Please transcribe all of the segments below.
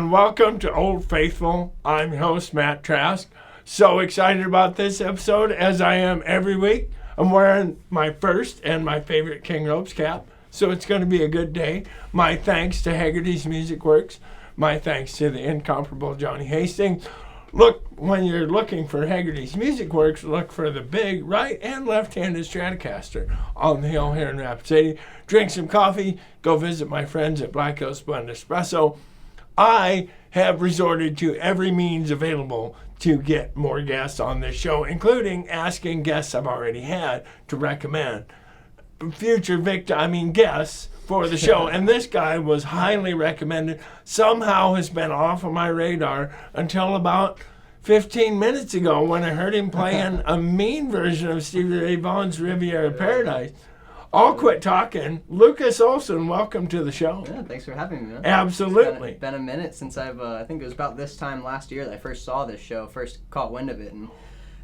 and welcome to Old Faithful. I'm your host, Matt Trask. So excited about this episode, as I am every week. I'm wearing my first and my favorite King Ropes cap, so it's going to be a good day. My thanks to Haggerty's Music Works. My thanks to the incomparable Johnny Hastings. Look, when you're looking for Haggerty's Music Works, look for the big right and left-handed Stratocaster on the hill here in Rapid City. Drink some coffee. Go visit my friends at Black Hills Blend Espresso. I have resorted to every means available to get more guests on this show, including asking guests I've already had to recommend future guests for the show. And this guy was highly recommended. Somehow has been off of my radar until about 15 minutes ago when I heard him playing a mean version of Stevie Ray Vaughan's Riviera Paradise. I'll quit talking. Lucas Olson, welcome to the show. Yeah, thanks for having me, man. Absolutely. It's been a minute since I think it was about this time last year that I first saw this show, first caught wind of it, and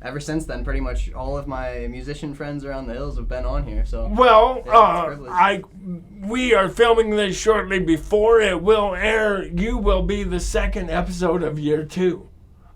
ever since then, pretty much all of my musician friends around the hills have been on here. So well, yeah, we are filming this shortly before it will air. You will be the second episode of year 2.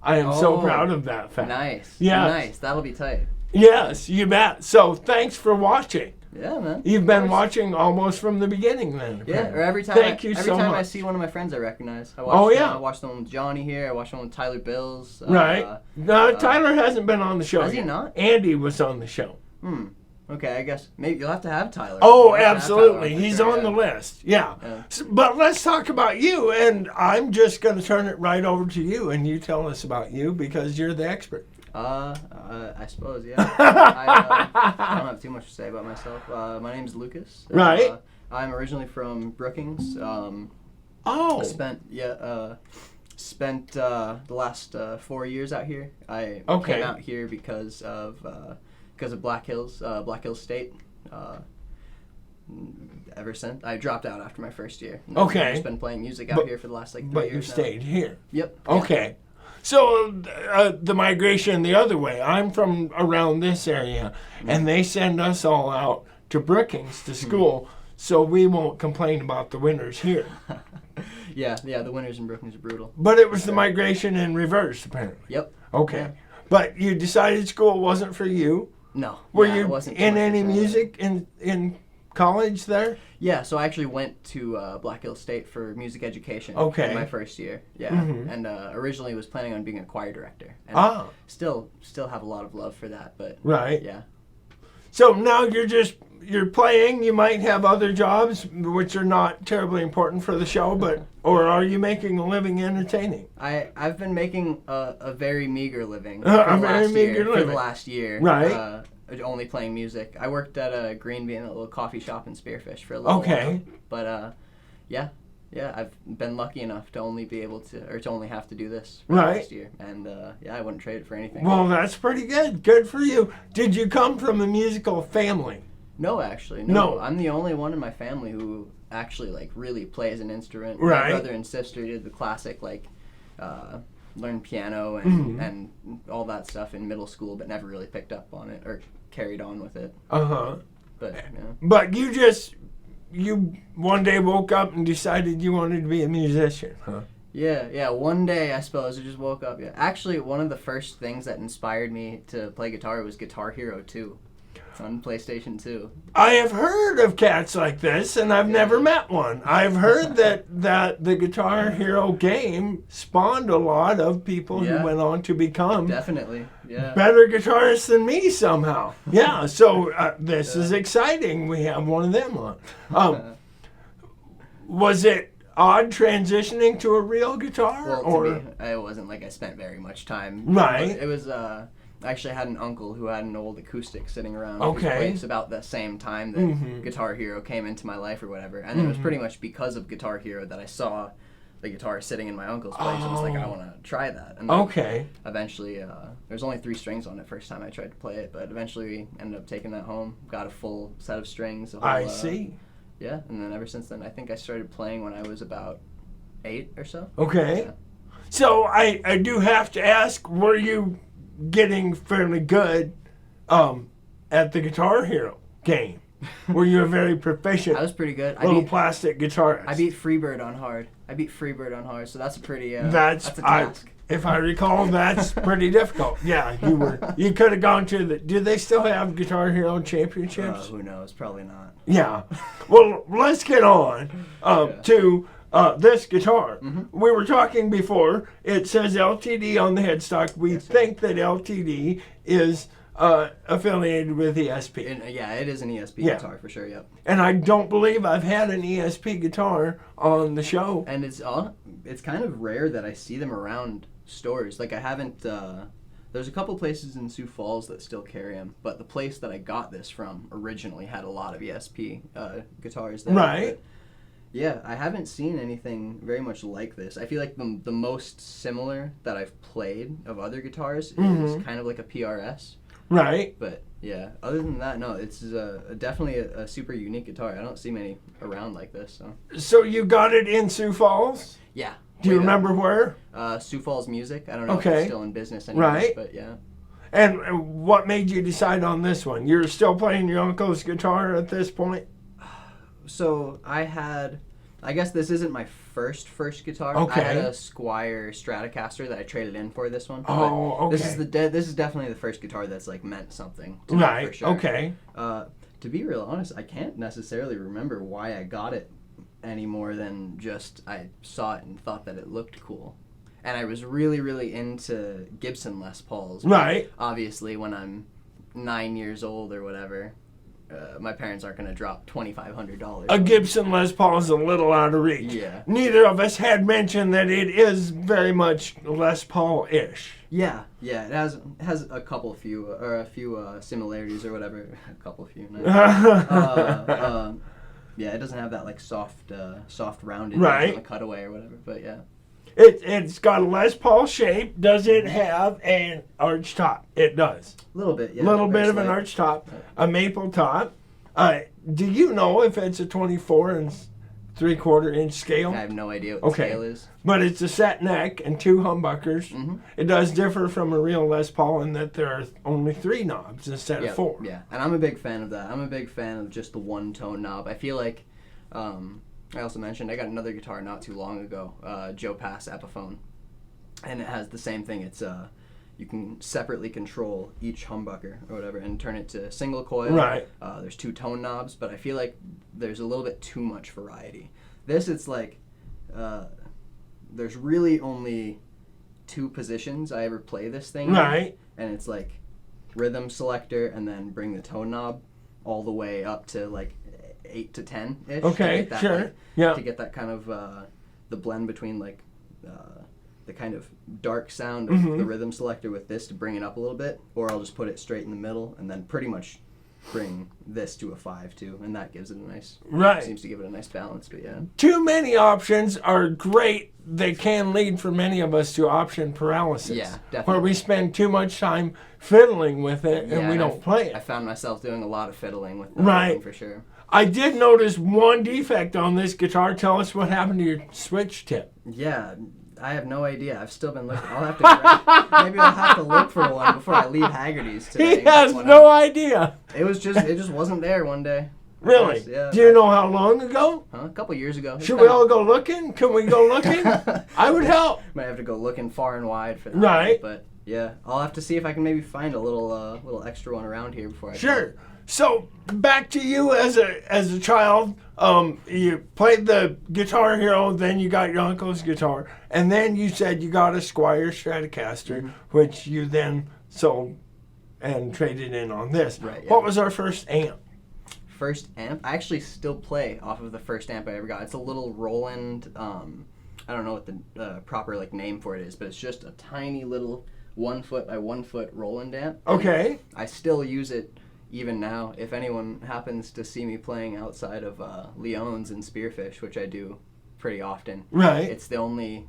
I am so proud of that fact. Nice. Yeah. Nice. That'll be tight. Yes, you bet. So thanks for watching. Yeah, man. You've been watching almost from the beginning then. Yeah, or every time I see one of my friends I recognize. I watched the one with Johnny here. I watched the one with Tyler Bills. Right. No, Tyler hasn't been on the show Has yet. he not? Andy was on the show. Okay, I guess maybe you'll have to have Tyler. Oh, absolutely. He's on the list. Yeah. But let's talk about you, and I'm just going to turn it right over to you, and you tell us about you because you're the expert. I suppose, yeah. I don't have too much to say about myself. My name's Lucas. Right. I'm originally from Brookings. Spent the last 4 years out here. I came out here because of Black Hills State. Ever since I dropped out after my first year. I've just been playing music out here for the last 3 years. But you stayed here. Yep. Okay. Yeah. So the migration the other way. I'm from around this area, and they send us all out to Brookings to school, so we won't complain about the winters here. Yeah, the winters in Brookings are brutal. But it was the migration in reverse, apparently. Yep. Okay. Yeah. But you decided school wasn't for you? No. Were you in any music in college there? Yeah, so I actually went to Black Hills State for music education in my first year. Yeah, and originally was planning on being a choir director. And still have a lot of love for that, but yeah. So now you're playing. You might have other jobs which are not terribly important for the show, but or are you making a living entertaining? I've been making a very meager living for the last year. Right. Only playing music. I worked at a Green Bean, a little coffee shop in Spearfish for a little while. But yeah, I've been lucky enough to only be able to, or to only have to do this for the last year. And I wouldn't trade it for anything. Well, that's pretty good. Good for you. Did you come from a musical family? No, actually. No. I'm the only one in my family who actually really plays an instrument. Right. My brother and sister did the classic learned piano and all that stuff in middle school, but never really picked up on it or carried on with it. But But you one day woke up and decided you wanted to be a musician, huh? Yeah. One day, I suppose, I just woke up. Yeah. Actually, one of the first things that inspired me to play guitar was Guitar Hero 2. On PlayStation 2. I have heard of cats like this, and I've never met one. I've heard that the Guitar Hero game spawned a lot of people who went on to become better guitarists than me somehow. Yeah, so this is exciting. We have one of them on. Was it odd transitioning to a real guitar? Well, to me, it wasn't like I spent very much time. Right. It was I actually had an uncle who had an old acoustic sitting around his place about the same time that Guitar Hero came into my life or whatever. And it was pretty much because of Guitar Hero that I saw the guitar sitting in my uncle's place. I was like, I want to try that. And then eventually, there's only 3 strings on it first time I tried to play it, but eventually we ended up taking that home, got a full set of strings. I see. Yeah, and then ever since then, I think I started playing when I was about 8 or so. Okay. Yeah. So I do have to ask, were you getting fairly good at the Guitar Hero game? Were you a very proficient I was pretty good. plastic guitarist? I beat Freebird on hard. I beat Freebird on hard, so that's a pretty. That's a task. If I recall, that's pretty difficult. Yeah, you could have gone to the. Do they still have Guitar Hero championships? Who knows? Probably not. Yeah. Well, let's get on to this guitar. Mm-hmm. We were talking before. It says LTD on the headstock. We think that LTD is affiliated with ESP. Yeah, it is an ESP guitar for sure. Yep. And I don't believe I've had an ESP guitar on the show. And it's kind of rare that I see them around stores. Like I haven't. There's a couple places in Sioux Falls that still carry them, but the place that I got this from originally had a lot of ESP guitars there. Right. But yeah, I haven't seen anything very much like this. I feel like the most similar that I've played of other guitars is kind of like a PRS. Right. But yeah, other than that, no, it's definitely a super unique guitar. I don't see many around like this. So you got it in Sioux Falls? Yeah. Do you remember where? Sioux Falls Music. I don't know if it's still in business anymore, right. But yeah. And what made you decide on this one? You're still playing your uncle's guitar at this point? So I guess this isn't my first guitar. Okay. I had a Squier Stratocaster that I traded in for this one. Oh, okay. This is definitely the first guitar that's like meant something to me for sure. Okay. To be real honest, I can't necessarily remember why I got it any more than just I saw it and thought that it looked cool. And I was really, really into Gibson Les Pauls. Right. Obviously, when I'm 9 years old or whatever, my parents aren't going to drop $2,500. A Gibson Les Paul is a little out of reach. Yeah. Neither of us had mentioned that it is very much Les Paul-ish. Yeah. It has a few similarities or whatever. A couple few. Yeah, it doesn't have that like soft rounded on the cutaway or whatever, but yeah. It's got a Les Paul shape. Does it have an arch top? It does. A little bit, yeah. A little bit of an arch top, a maple top. Do you know if it's a 24 3/4 inch scale? I have no idea what the scale is. But it's a set neck and 2 humbuckers. Mm-hmm. It does differ from a real Les Paul in that there are only 3 knobs instead of 4. Yeah, and I'm a big fan of that. I'm a big fan of just the one-tone knob. I feel like, I also mentioned I got another guitar not too long ago, Joe Pass Epiphone, and it has the same thing. It's you can separately control each humbucker or whatever and turn it to single coil. Right. There's 2 tone knobs, but I feel like there's a little bit too much variety. This, it's like, there's really only 2 positions I ever play this thing. Right. And it's like rhythm selector and then bring the tone knob all the way up to like 8 to 10-ish. Okay, sure. Yeah. To get that kind of, the blend between like, the kind of dark sound of the rhythm selector with this to bring it up a little bit, or I'll just put it straight in the middle and then pretty much bring this to a 5 too, and that gives it a nice, seems to give it a nice balance, but yeah. Too many options are great. They can lead for many of us to option paralysis. Yeah, definitely. Where we spend too much time fiddling with it and we don't play it. I found myself doing a lot of fiddling with that one for sure. I did notice one defect on this guitar. Tell us what happened to your switch tip. Yeah, I have no idea. I've still been looking. Maybe I'll have to look for one before I leave Haggerty's today. He has no idea. It just wasn't there one day. Really? Yeah. Do you know how long ago? A couple years ago. Should we all go looking? Can we go looking? I would help. Might have to go looking far and wide for that. Right. But yeah, I'll have to see if I can maybe find a little extra one around here before I Sure. So back to you as a child. You played the Guitar Hero, then you got your uncle's guitar, and then you said you got a Squier Stratocaster, which you then sold and traded in on this. Right. Yeah. What was our first amp? First amp? I actually still play off of the first amp I ever got. It's a little Roland. I don't know what the proper like name for it is, but it's just a tiny little 1 foot by 1 foot Roland amp. Okay. I still use it even now. If anyone happens to see me playing outside of Leon's and Spearfish, which I do pretty often, it's the only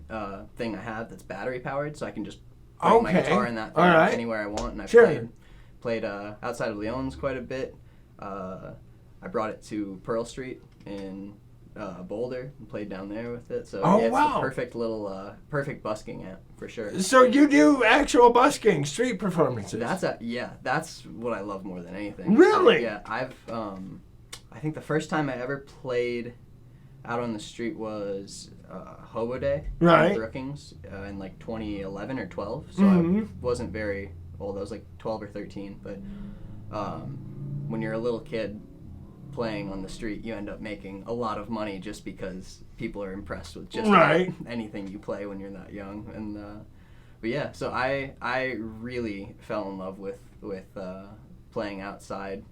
thing I have that's battery powered, so I can just play my guitar in that thing anywhere I want. And I've played outside of Leon's quite a bit. I brought it to Pearl Street in Boulder and played down there with it. So it's the perfect little perfect busking amp for sure. So you do actual busking, street performances? That's what I love more than anything. Really? Yeah, I've I think the first time I ever played out on the street was Hobo Day right. in Brookings in like 2011 or 12. So I wasn't very old. I was like 12 or 13. But when you're a little kid playing on the street, you end up making a lot of money just because people are impressed with just about anything you play when you're that young. And but yeah, so I really fell in love with playing outside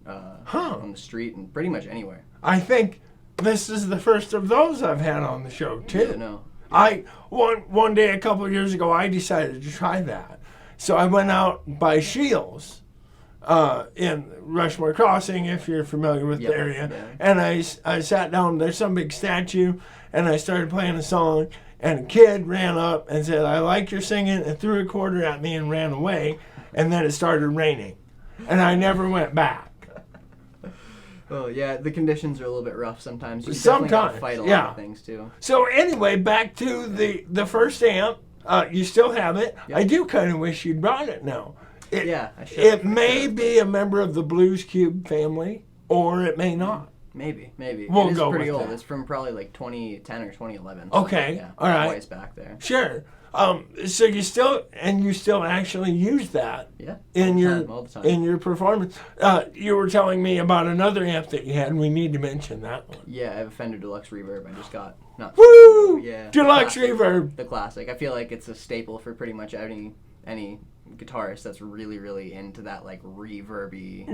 on the street and pretty much anywhere. I think this is the first of those I've had on the show too. Yeah, no. One day a couple of years ago I decided to try that. So I went out by Shields in Rushmore Crossing, if you're familiar with the area, and I sat down. There's some big statue, and I started playing a song, and a kid ran up and said, "I like your singing," and threw a quarter at me and ran away, and then it started raining, and I never went back. Oh yeah, the conditions are a little bit rough sometimes. You definitely gotta fight a lot of things too. So anyway, back to the first amp. You still have it. Yep. I do kind of wish you'd brought it now. I should. It may be a member of the Blues Cube family, or it may not. Maybe. We'll it's go pretty with old. that. It's from probably like 2010 or 2011. Okay, yeah, all right. Ways back there. Sure. So you still actually use that all the time. in your performance. You were telling me about another amp that you had, and we need to mention that one. Yeah, I have a Fender Deluxe Reverb. I just got Woo! Yeah, Deluxe Reverb. The classic. I feel like it's a staple for pretty much any guitarist that's really, really into that like reverby,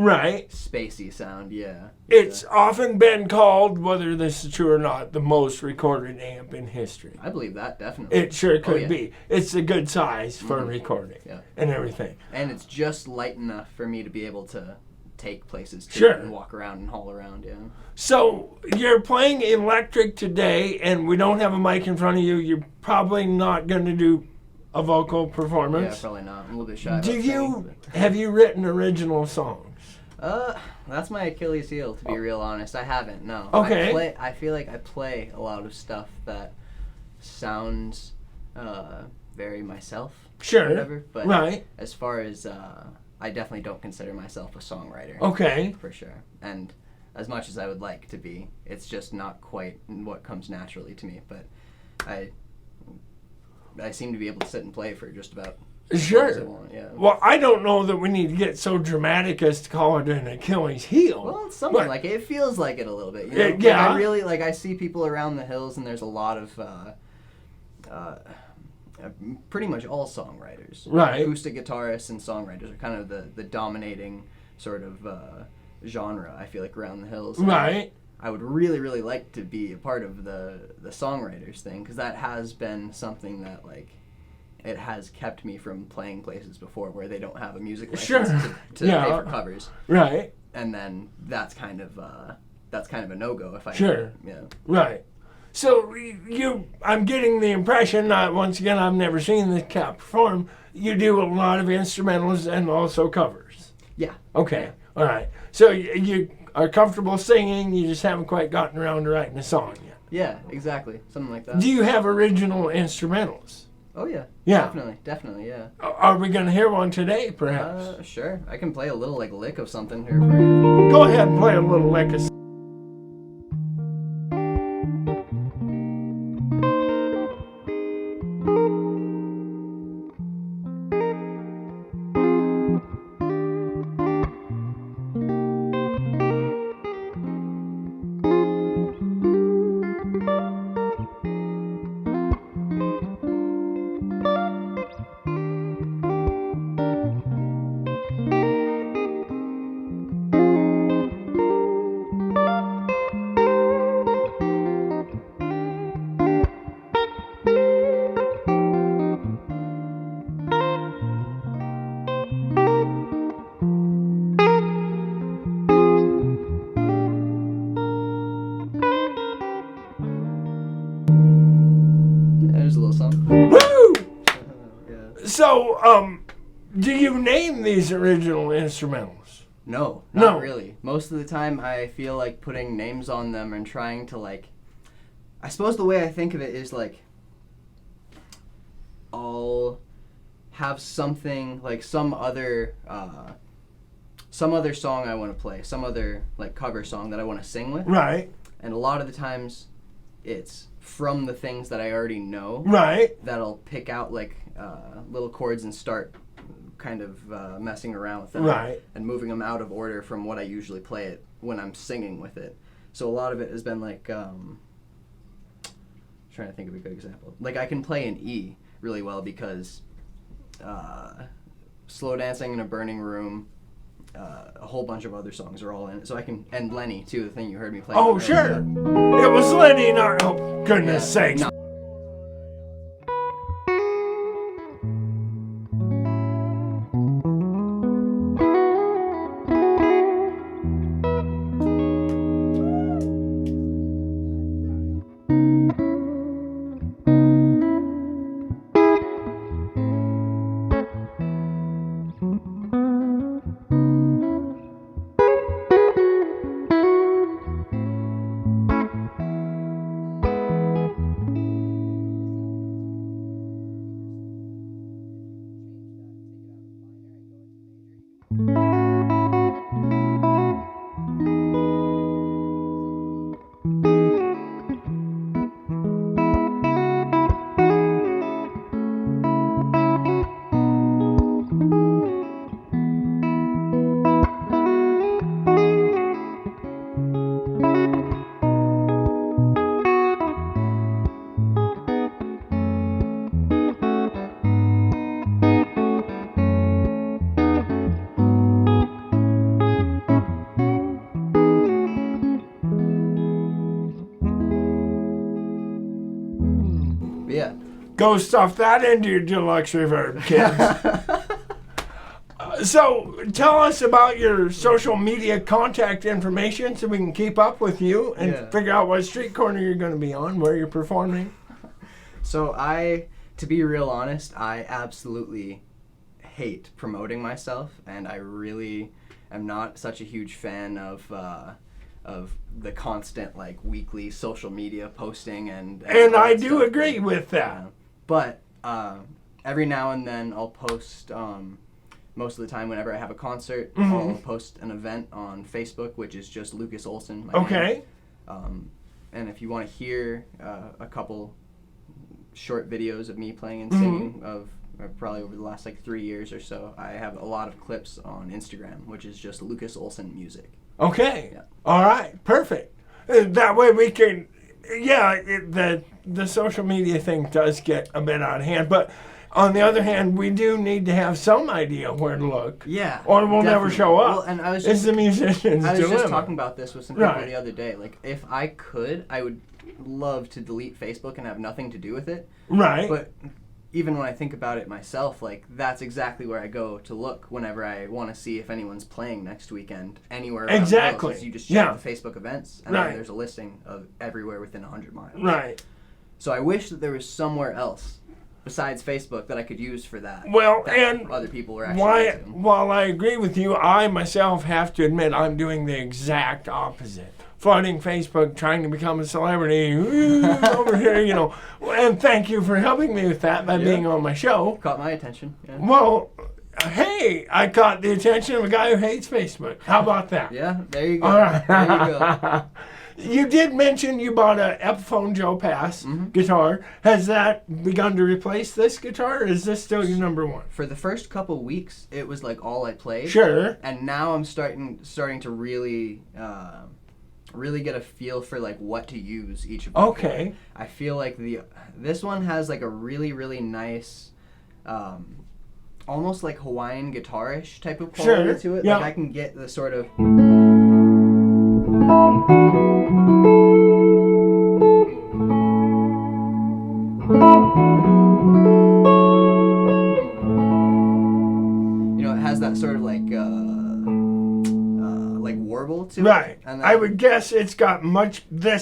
spacey sound. Yeah, it's often been called, whether this is true or not, the most recorded amp in history. I believe that definitely. It sure could be. It's a good size for recording and everything. And it's just light enough for me to be able to take places too and walk around and haul around. Yeah. So you're playing electric today, and we don't have a mic in front of you. You're probably not going to do a vocal performance. Yeah, probably not. I'm a little bit shy. Have you written original songs? That's my Achilles heel, to be real honest. I haven't, no. Okay. I feel like I play a lot of stuff that sounds very myself. Sure. Or whatever. But as far as I definitely don't consider myself a songwriter. Okay. For sure. And as much as I would like to be, it's just not quite what comes naturally to me. But I seem to be able to sit and play for just about as long as I want. Yeah. Well, I don't know that we need to get so dramatic as to call it an Achilles heel. Well, it's something like it. It feels like it a little bit. You know? Yeah. Like I really I see people around the hills, and there's a lot of pretty much all songwriters. Right. Acoustic guitarists and songwriters are kind of the dominating sort of genre, I feel like, around the hills. Right. I would really, really like to be a part of the songwriters thing, because that has been something that, like, it has kept me from playing places before where they don't have a music license to pay for covers. Right. And then that's kind of a no-go if I yeah. Right. So I'm getting the impression, once again, I've never seen this cat perform, you do a lot of instrumentals and also covers. Yeah. Okay. Yeah. All right. So you are comfortable singing, you just haven't quite gotten around to writing a song yet. Yeah, exactly. Something like that. Do you have original instrumentals? Oh, yeah. Yeah. Definitely, yeah. Are we going to hear one today, perhaps? Sure. I can play a little, lick of something here for you. Go ahead and play a little lick of Woo! So, do you name these original instrumentals? No, not really. Most of the time I feel like putting names on them and trying to, I suppose the way I think of it is, I'll have something, some other song I want to play, some other, cover song that I want to sing with. Right. And a lot of the times it's from the things that I already know. Right. That'll pick out like little chords and start kind of messing around with them. Right. And moving them out of order from what I usually play it when I'm singing with it. So a lot of it has been like, trying to think of a good example. Like I can play an E really well because Slow Dancing in a Burning Room, a whole bunch of other songs are all in it. So I can, and Lenny too, the thing you heard me play. Oh, sure. It was Lenny, not, oh, goodness sakes. No. Yeah. Go stuff that into your deluxe reverb, kids. So tell us about your social media contact information so we can keep up with you and figure out what street corner you're going to be on, where you're performing. So to be real honest, I absolutely hate promoting myself, and I really am not such a huge fan of the constant like weekly social media posting and I do agree with that. But every now and then I'll post. Most of the time, whenever I have a concert, I'll post an event on Facebook, which is just Lucas Olson. My name. And if you want to hear a couple short videos of me playing and singing of probably over the last like 3 years or so, I have a lot of clips on Instagram, which is just Lucas Olson Music. Okay. Yeah. All right. Perfect. That way we can, the social media thing does get a bit out of hand, but on the other hand, we do need to have some idea where to look. Yeah. Or we'll never show up. Well, and it's the musician's I was dilemma. just talking about this with some people the other day. Like, if I could, I would love to delete Facebook and have nothing to do with it. Right. But even when I think about it myself, like, that's exactly where I go to look whenever I want to see if anyone's playing next weekend anywhere around Exactly. Wales. You just check the Facebook events, and then there's a listing of everywhere within 100 miles. Right. So I wish that there was somewhere else besides Facebook that I could use for that. Well, that and other people were actually while I agree with you, I myself have to admit I'm doing the exact opposite. Flooding Facebook, trying to become a celebrity over here, And thank you for helping me with that by being on my show. Caught my attention. Yeah. Well, hey, I caught the attention of a guy who hates Facebook. How about that? Yeah, there you go. All right. There you go. You did mention you bought a Epiphone Joe Pass guitar. Has that begun to replace this guitar, or is this still your number one? For the first couple weeks, it was like all I played. Sure. And now I'm starting to really get a feel for like what to use each of them. Okay. For. I feel like this one has like a really, really nice, almost like Hawaiian guitar-ish type of quality to it. Yeah. Like I can get the sort of it has that sort of like warble to it. Right. And I would guess this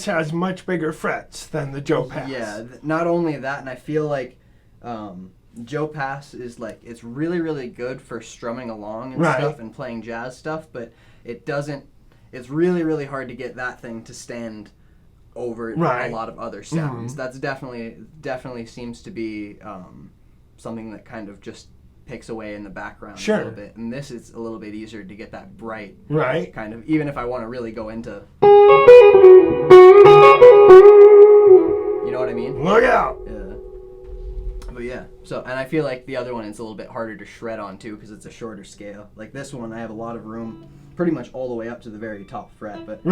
has much bigger frets than the Joe Pass. Yeah, not only that, and I feel like Joe Pass is like, it's really, really good for strumming along and stuff and playing jazz stuff, but it's really, really hard to get that thing to stand over a lot of other sounds. That's definitely seems to be something that kind of just picks away in the background a little bit. And this is a little bit easier to get that bright kind of, even if I want to really go into, you know what what I mean? Look out. Yeah. But yeah, so, and I feel like the other one is a little bit harder to shred on too because it's a shorter scale. Like this one, I have a lot of room pretty much all the way up to the very top fret, but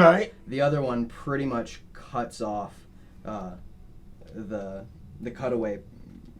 the other one pretty much cuts off the cutaway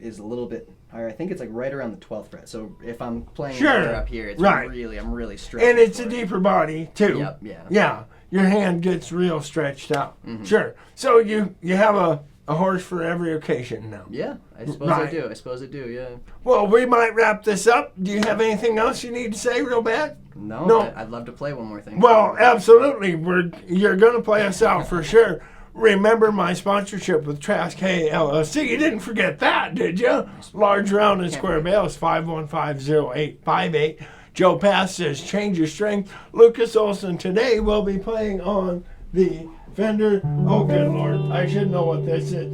is a little bit higher. I think it's like right around the 12th fret. So if I'm playing up here, it's I'm really stretching. And it's a deeper body too. Yep, yeah. Yeah, your hand gets real stretched out. Mm-hmm. Sure. So you have a horse for every occasion now. Yeah, I suppose I do. I suppose I do, yeah. Well, we might wrap this up. Do you have anything else you need to say real bad? No. I'd love to play one more thing. Well, absolutely. You're going to play us out for sure. Remember my sponsorship with Trask Hay LLC. You didn't forget that, did you? Large, round, and square bales, 515-0858. Joe Pass says, change your strength. Lucas Olson today will be playing on the Fender, oh good Lord, I should know what this is.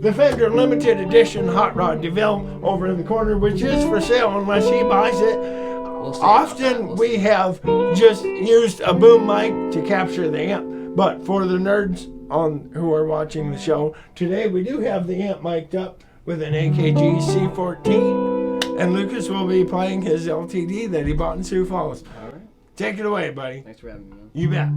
The Fender Limited Edition Hot Rod DeVille over in the corner, which is for sale unless he buys it. Often we have just used a boom mic to capture the amp, but for the nerds who are watching the show, today we do have the amp mic'd up with an AKG C14, and Lucas will be playing his LTD that he bought in Sioux Falls. All right. Take it away, buddy. Thanks for having me, man. You bet.